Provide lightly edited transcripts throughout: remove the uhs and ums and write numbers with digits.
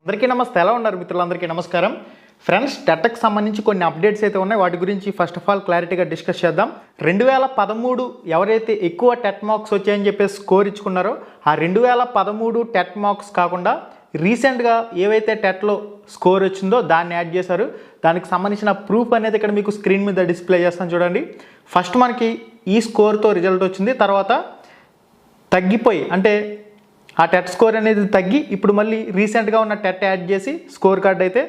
అందరికీ నమస్తే. ఎలా ఉన్నారు మిత్రులందరికీ నమస్కారం. ఫ్రెండ్స్, టెట్కి సంబంధించి కొన్ని అప్డేట్స్ అయితే ఉన్నాయి. వాటి గురించి ఫస్ట్ ఆఫ్ ఆల్ క్లారిటీగా డిస్కస్ చేద్దాం. 2013 ఎవరైతే ఎక్కువ టెట్ మార్క్స్ వచ్చాయని చెప్పేసి స్కోర్ ఇచ్చుకున్నారో ఆ 2013 టెట్ మార్క్స్ కాకుండా రీసెంట్గా ఏవైతే టెట్లో స్కోర్ వచ్చిందో దాన్ని యాడ్ చేశారు. దానికి సంబంధించిన ప్రూఫ్ అనేది ఇక్కడ మీకు స్క్రీన్ మీద డిస్ప్లే చేస్తాను చూడండి. ఫస్ట్ మనకి ఈ స్కోర్తో రిజల్ట్ వచ్చింది, తర్వాత తగ్గిపోయి అంటే ఆ టెట్ స్కోర్ అనేది తగ్గి ఇప్పుడు మళ్ళీ రీసెంట్గా ఉన్న టెట్ యాడ్ చేసి స్కోర్ కార్డ్ అయితే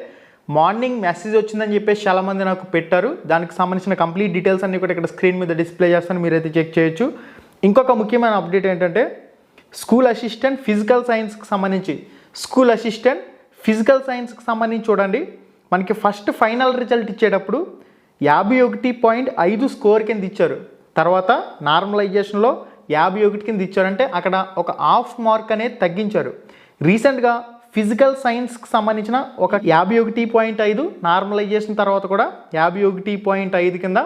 మార్నింగ్ మెసేజ్ వచ్చిందని చెప్పేసి చాలామంది నాకు పెట్టారు. దానికి సంబంధించిన కంప్లీట్ డీటెయిల్స్ అన్నీ కూడా ఇక్కడ స్క్రీన్ మీద డిస్ప్లే చేస్తాను, మీరైతే చెక్ చేయొచ్చు. ఇంకొక ముఖ్యమైన అప్డేట్ ఏంటంటే స్కూల్ అసిస్టెంట్ ఫిజికల్ సైన్స్కి సంబంధించి చూడండి, మనకి ఫస్ట్ ఫైనల్ రిజల్ట్ ఇచ్చేటప్పుడు 51.5 స్కోర్ కింద ఇచ్చారు. తర్వాత నార్మలైజేషన్లో 51 కింద ఇచ్చారంటే అక్కడ ఒక హాఫ్ మార్క్ అనేది తగ్గించారు. రీసెంట్గా ఫిజికల్ సైన్స్కి సంబంధించిన ఒక 51.5 నార్మలైజేషన్ తర్వాత కూడా 51.5 కింద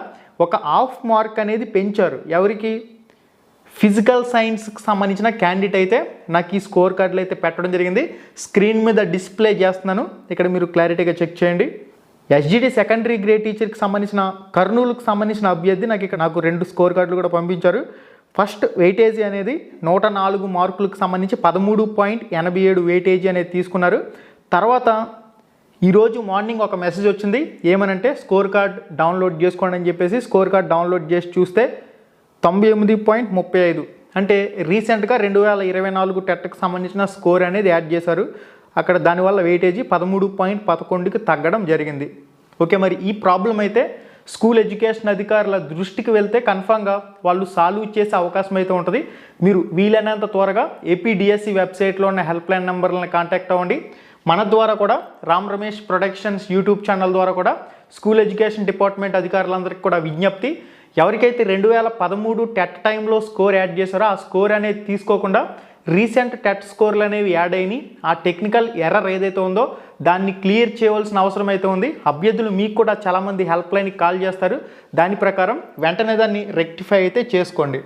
ఒక హాఫ్ మార్క్ అనేది పెంచారు. ఎవరికి? ఫిజికల్ సైన్స్కి సంబంధించిన క్యాండిడేట్ అయితే నాకు ఈ స్కోర్ కార్డులు అయితే పెట్టడం జరిగింది. స్క్రీన్ మీద డిస్ప్లే చేస్తున్నాను, ఇక్కడ మీరు క్లారిటీగా చెక్ చేయండి. ఎస్జిటి సెకండరీ గ్రేడ్ టీచర్కి సంబంధించిన కర్నూలుకు సంబంధించిన అభ్యర్థి నాకు 2 స్కోర్ కార్డులు కూడా పంపించారు. ఫస్ట్ వెయిటేజీ అనేది 104 మార్కులకు సంబంధించి 13.87 వెయిటేజీ అనేది తీసుకున్నారు. తర్వాత ఈరోజు మార్నింగ్ ఒక మెసేజ్ వచ్చింది, ఏమనంటే స్కోర్ కార్డ్ డౌన్లోడ్ చేసుకోండి అని చెప్పేసి. స్కోర్ కార్డ్ డౌన్లోడ్ చేసి చూస్తే 98.35 అంటే రీసెంట్గా 2024 టెట్కి సంబంధించిన స్కోర్ అనేది యాడ్ చేశారు. అక్కడ దానివల్ల వెయిటేజీ 13.11కి తగ్గడం జరిగింది. ఓకే, మరి ఈ ప్రాబ్లం అయితే స్కూల్ ఎడ్యుకేషన్ అధికారుల దృష్టికి వెళ్తే కన్ఫామ్గా వాళ్ళు సాల్వ్ చేసే అవకాశం అయితే ఉంటుంది. మీరు వీలైనంత త్వరగా ఏపీడిఎస్సి వెబ్సైట్లో ఉన్న హెల్ప్ లైన్ నెంబర్లను కాంటాక్ట్ అవ్వండి. మన ద్వారా కూడా Ram Ramesh productions YouTube channel ద్వారా కూడా స్కూల్ ఎడ్యుకేషన్ డిపార్ట్మెంట్ అధికారులందరికీ కూడా విజ్ఞప్తి, ఎవరికైతే 2013 టెట్ టైంలో స్కోర్ యాడ్ చేశారో ఆ స్కోర్ అనేది తీసుకోకుండా రీసెంట్ టెట్ స్కోర్లు అనేవి యాడ్ అయినాయి, ఆ టెక్నికల్ ఎర్రర్ ఏదైతే ఉందో దాన్ని క్లియర్ చేయవలసిన అవసరం అయితే ఉంది. అభ్యర్థులు మీకు కూడా చాలామంది హెల్ప్ లైన్కి కాల్ చేస్తారు, దాని ప్రకారం వెంటనే దాన్ని రెక్టిఫై అయితే చేసుకోండి.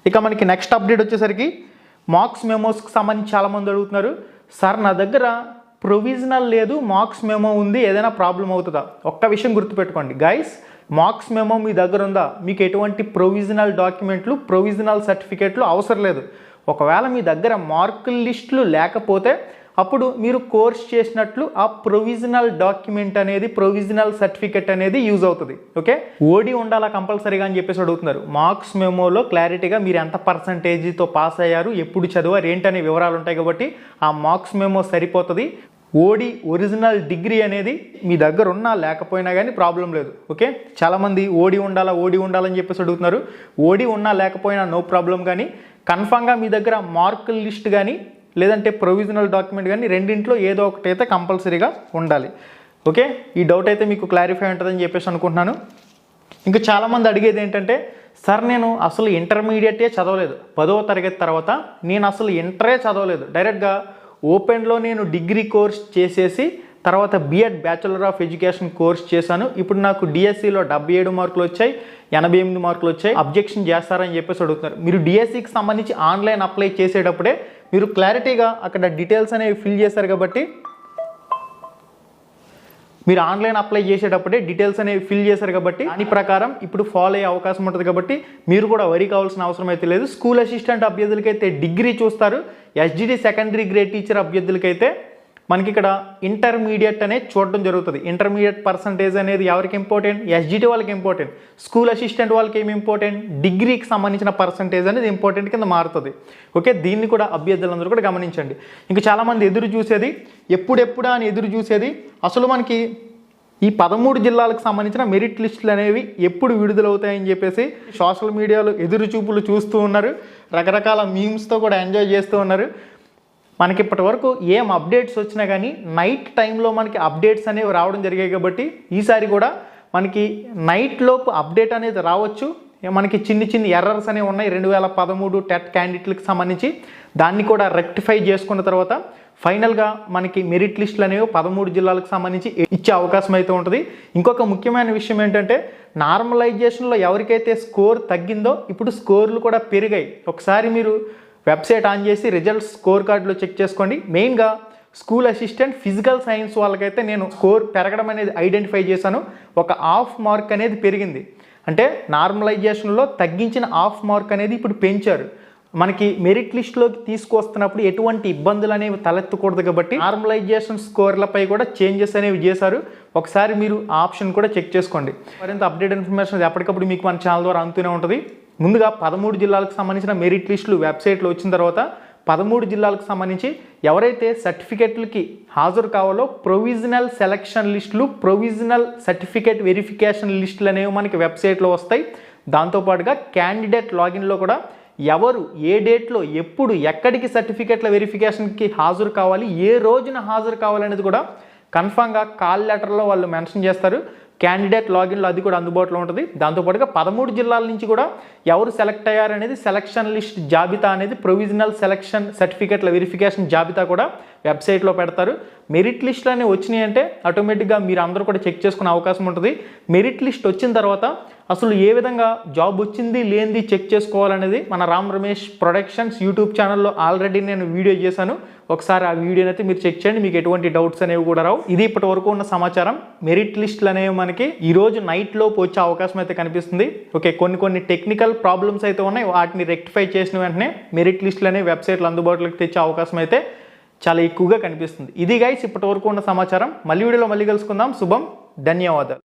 ఇక మనకి నెక్స్ట్ అప్డేట్ వచ్చేసరికి మార్క్స్ మెమోస్కి సంబంధించి చాలామంది అడుగుతున్నారు, సార్ నా దగ్గర ప్రొవిజనల్ లేదు, మార్క్స్ మెమో ఉంది, ఏదైనా ప్రాబ్లం అవుతుందా? ఒక్క విషయం గుర్తుపెట్టుకోండి గైస్, మార్క్స్ మెమో మీ దగ్గర ఉందా, మీకు ఎటువంటి ప్రొవిజనల్ డాక్యుమెంట్లు ప్రొవిజనల్ సర్టిఫికేట్లు అవసరం లేదు. ఒకవేళ మీ దగ్గర మార్కుల లిస్టులు లేకపోతే అప్పుడు మీరు కోర్స్ చేసినట్లు ఆ ప్రొవిజనల్ డాక్యుమెంట్ అనేది ప్రొవిజనల్ సర్టిఫికేట్ అనేది యూజ్ అవుతుంది. ఓకే, ఓడి ఉండాలా కంపల్సరీగా అని చెప్పేసి అడుగుతున్నారు. మార్క్స్ మెమోలో క్లారిటీగా మీరు ఎంత పర్సంటేజీతో పాస్ అయ్యారు, ఎప్పుడు చదివారు ఏంటనే వివరాలు ఉంటాయి కాబట్టి ఆ మార్క్స్ మెమో సరిపోతుంది. ఓడి ఒరిజినల్ డిగ్రీ అనేది మీ దగ్గర ఉన్నా లేకపోయినా కానీ ప్రాబ్లం లేదు. ఓకే, చాలామంది ఓడి ఉండాలని చెప్పేసి అడుగుతున్నారు. ఓడి ఉన్నా లేకపోయినా నో ప్రాబ్లం, కానీ కన్ఫామ్గా మీ దగ్గర మార్కుల లిస్ట్ కానీ లేదంటే ప్రొవిజనల్ డాక్యుమెంట్ కానీ రెండింట్లో ఏదో ఒకటి అయితే కంపల్సరీగా ఉండాలి. ఓకే, ఈ డౌట్ అయితే మీకు క్లారిఫై ఉంటుందని చెప్పేసి అనుకుంటున్నాను. ఇంకా చాలామంది అడిగేది ఏంటంటే, సార్ నేను అసలు ఇంటర్మీడియటే చదవలేదు, 10వ తరగతి తర్వాత నేను అసలు ఇంటరే చదవలేదు, డైరెక్ట్గా ఓపెన్లో నేను డిగ్రీ కోర్స్ చేసేసి తర్వాత BEd bachelor of education course చేశాను, ఇప్పుడు నాకు డిఎస్సిలో 77 మార్కులు వచ్చాయి, 88 మార్కులు వచ్చాయి, అబ్జెక్షన్ చేస్తారని చెప్పేసి అడుగుతున్నారు. మీరు డిఎస్సికి సంబంధించి ఆన్లైన్ అప్లై చేసేటప్పుడే మీరు క్లారిటీగా అక్కడ డీటెయిల్స్ అనేవి ఫిల్ చేశారు కాబట్టి దాని ప్రకారం ఇప్పుడు ఫాలో అయ్యే అవకాశం ఉంటుంది కాబట్టి మీరు కూడా వరి కావాల్సిన అవసరం అయితే లేదు. స్కూల్ అసిస్టెంట్ అభ్యర్థులకైతే డిగ్రీ చూస్తారు, ఎస్జిటి సెకండరీ గ్రేడ్ టీచర్ అభ్యర్థులకైతే మనకి ఇక్కడ ఇంటర్మీడియట్ అనేది చూడడం జరుగుతుంది. ఇంటర్మీడియట్ పర్సంటేజ్ అనేది ఎవరికి ఇంపార్టెంట్? ఎస్జిటి వాళ్ళకి ఇంపార్టెంట్. స్కూల్ అసిస్టెంట్ వాళ్ళకి ఏమి ఇంపార్టెంట్? డిగ్రీకి సంబంధించిన పర్సంటేజ్ అనేది ఇంపార్టెంట్ కింద మారుతుంది. ఓకే, దీన్ని కూడా అభ్యర్థులందరూ కూడా గమనించండి. ఇంకా చాలామంది ఎదురు చూసేది ఎప్పుడెప్పుడా అని ఎదురు చూసేది, అసలు మనకి ఈ 13 జిల్లాలకు సంబంధించిన మెరిట్ లిస్టులు అనేవి ఎప్పుడు విడుదలవుతాయని చెప్పేసి సోషల్ మీడియాలో ఎదురు చూపులు చూస్తూ ఉన్నారు, రకరకాల మీమ్స్తో కూడా ఎంజాయ్ చేస్తూ ఉన్నారు. మనకి ఇప్పటి వరకు ఏం అప్డేట్స్ వచ్చినా కానీ నైట్ టైంలో మనకి అప్డేట్స్ అనేవి రావడం జరిగాయి కాబట్టి ఈసారి కూడా మనకి నైట్ లోపు అప్డేట్ అనేది రావచ్చు. మనకి చిన్ని ఎర్రర్స్ అనేవి ఉన్నాయి 2013 టెట్ క్యాండిడేట్లకు సంబంధించి, దాన్ని కూడా రెక్టిఫై చేసుకున్న తర్వాత ఫైనల్గా మనకి మెరిట్ లిస్టులు అనేవి 13 జిల్లాలకు సంబంధించి ఇచ్చే అవకాశం అయితే ఉంటుంది. ఇంకొక ముఖ్యమైన విషయం ఏంటంటే నార్మలైజేషన్లో ఎవరికైతే స్కోర్ తగ్గిందో ఇప్పుడు స్కోర్లు కూడా పెరిగాయి. ఒకసారి మీరు వెబ్సైట్ ఆన్ చేసి రిజల్ట్స్ స్కోర్ కార్డులో చెక్ చేసుకోండి. మెయిన్గా స్కూల్ అసిస్టెంట్ ఫిజికల్ సైన్స్ వాళ్ళకైతే నేను స్కోర్ పెరగడం అనేది ఐడెంటిఫై చేశాను. ఒక హాఫ్ మార్క్ అనేది పెరిగింది. అంటే నార్మలైజేషన్లో తగ్గించిన హాఫ్ మార్క్ అనేది ఇప్పుడు పెంచారు. మనకి మెరిట్ లిస్ట్లోకి తీసుకొస్తున్నప్పుడు ఎటువంటి ఇబ్బందులు అనేవి తలెత్తకూడదు కాబట్టి నార్మలైజేషన్ స్కోర్లపై కూడా చేంజెస్ అనేవి చేశారు. ఒకసారి మీరు ఆ ఆప్షన్ కూడా చెక్ చేసుకోండి. మరింత అప్డేట్ ఇన్ఫర్మేషన్ ఎప్పటికప్పుడు మీకు మన ఛానల్ ద్వారా అందుతూనే ఉంటుంది. ముందుగా 13 జిల్లాలకు సంబంధించిన మెరిట్ లిస్టులు వెబ్సైట్లో వచ్చిన తర్వాత 13 జిల్లాలకు సంబంధించి ఎవరైతే సర్టిఫికెట్లకి హాజరు కావాలో ప్రొవిజనల్ సెలక్షన్ లిస్టులు, ప్రొవిజనల్ సర్టిఫికేట్ వెరిఫికేషన్ లిస్టులు అనేవి మనకి వెబ్సైట్లో వస్తాయి. దాంతోపాటుగా క్యాండిడేట్ లాగిన్లో కూడా ఎవరు ఏ డేట్లో ఎప్పుడు ఎక్కడికి సర్టిఫికెట్ల వెరిఫికేషన్కి హాజరు కావాలి, ఏ రోజున హాజరు కావాలనేది కూడా కన్ఫామ్గా కాల్ లెటర్లో వాళ్ళు మెన్షన్ చేస్తారు. క్యాండిడేట్ లాగిన్లో అది కూడా అందుబాటులో ఉంటుంది. దాంతోపాటుగా 13 జిల్లాల నుంచి కూడా ఎవరు సెలెక్ట్ అయ్యారనేది సెలక్షన్ లిస్ట్ జాబితా అనేది ప్రొవిజనల్ సెలక్షన్ సర్టిఫికెట్ల వెరిఫికేషన్ జాబితా కూడా వెబ్సైట్లో పెడతారు. మెరిట్ లిస్టులు అనేవి వచ్చినాయి అంటే ఆటోమేటిక్గా మీరు అందరూ కూడా చెక్ చేసుకునే అవకాశం ఉంటుంది. మెరిట్ లిస్ట్ వచ్చిన తర్వాత అసలు ఏ విధంగా జాబ్ వచ్చింది లేనిది చెక్ చేసుకోవాలనేది మన రామ్ రమేష్ ప్రొడక్షన్స్ యూట్యూబ్ ఛానల్లో ఆల్రెడీ నేను వీడియో చేశాను. ఒకసారి ఆ వీడియోని అయితే మీరు చెక్ చేయండి, మీకు ఎటువంటి డౌట్స్ అనేవి కూడా రావు. ఇది ఇప్పటి వరకు ఉన్న సమాచారం. మెరిట్ లిస్టులు అనేవి మనకి ఈరోజు నైట్లోపు వచ్చే అవకాశం అయితే కనిపిస్తుంది. ఓకే, కొన్ని టెక్నికల్ ప్రాబ్లమ్స్ అయితే ఉన్నాయి. వాటిని రెక్టిఫై చేసిన వెంటనే మెరిట్ లిస్టులు అనేవి వెబ్సైట్లో అందుబాటులోకి తెచ్చే అవకాశం అయితే చాలా ఎక్కువగా కనిపిస్తుంది. ఇది గైస్ ఇప్పటి వరకు ఉన్న సమాచారం. మళ్ళీ వీడియోలో మళ్ళీ కలుసుకుందాం. శుభం, ధన్యవాదాలు.